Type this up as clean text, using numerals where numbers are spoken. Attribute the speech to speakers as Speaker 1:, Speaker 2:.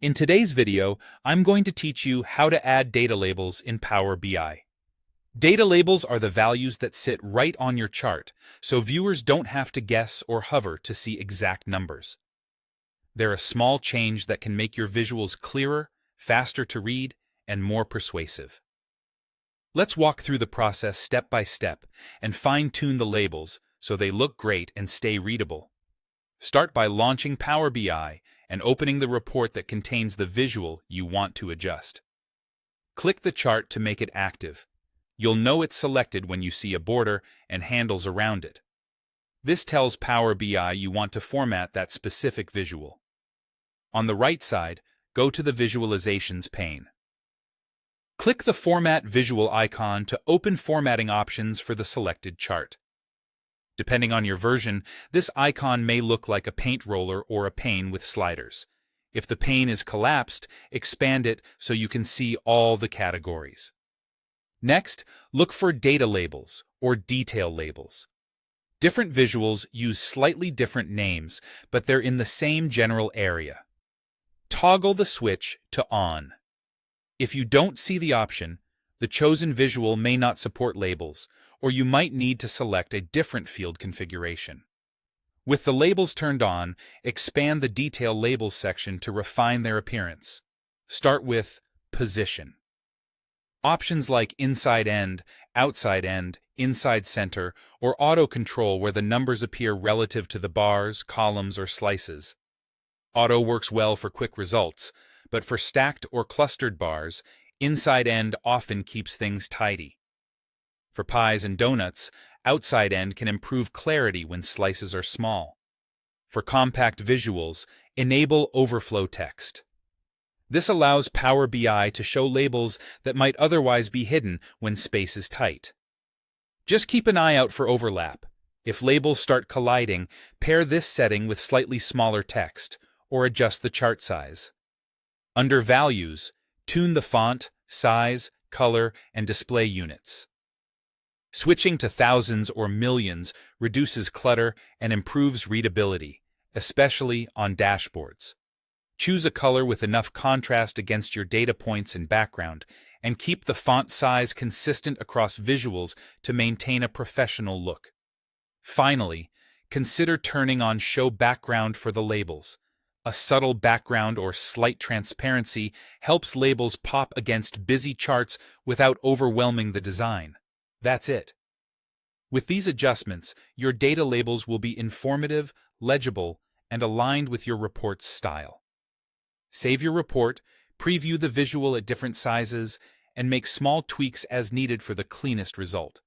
Speaker 1: In today's video, I'm going to teach you how to add data labels in Power BI. Data labels are the values that sit right on your chart, so viewers don't have to guess or hover to see exact numbers. They're a small change that can make your visuals clearer, faster to read, and more persuasive. Let's walk through the process step by step and fine-tune the labels so they look great and stay readable. Start by launching Power BI and opening the report that contains the visual you want to adjust. Click the chart to make it active. You'll know it's selected when you see a border and handles around it. This tells Power BI you want to format that specific visual. On the right side, go to the Visualizations pane. Click the Format Visual icon to open formatting options for the selected chart. Depending on your version, this icon may look like a paint roller or a pane with sliders. If the pane is collapsed, expand it so you can see all the categories. Next, look for data labels or detail labels. Different visuals use slightly different names, but they're in the same general area. Toggle the switch to On. If you don't see the option, the chosen visual may not support labels, or you might need to select a different field configuration. With the labels turned on, expand the Detail Labels section to refine their appearance. Start with Position. Options like Inside End, Outside End, Inside Center, or Auto Control where the numbers appear relative to the bars, columns, or slices. Auto works well for quick results, but for stacked or clustered bars, Inside End often keeps things tidy. For pies and donuts, Outside End can improve clarity when slices are small. For compact visuals, enable Overflow Text. This allows Power BI to show labels that might otherwise be hidden when space is tight. Just keep an eye out for overlap. If labels start colliding, pair this setting with slightly smaller text, or adjust the chart size. Under Values, tune the font, size, color, and display units. Switching to thousands or millions reduces clutter and improves readability, especially on dashboards. Choose a color with enough contrast against your data points and background, and keep the font size consistent across visuals to maintain a professional look. Finally, consider turning on Show Background for the labels. A subtle background or slight transparency helps labels pop against busy charts without overwhelming the design. That's it. With these adjustments, your data labels will be informative, legible, and aligned with your report's style. Save your report, preview the visual at different sizes, and make small tweaks as needed for the cleanest result.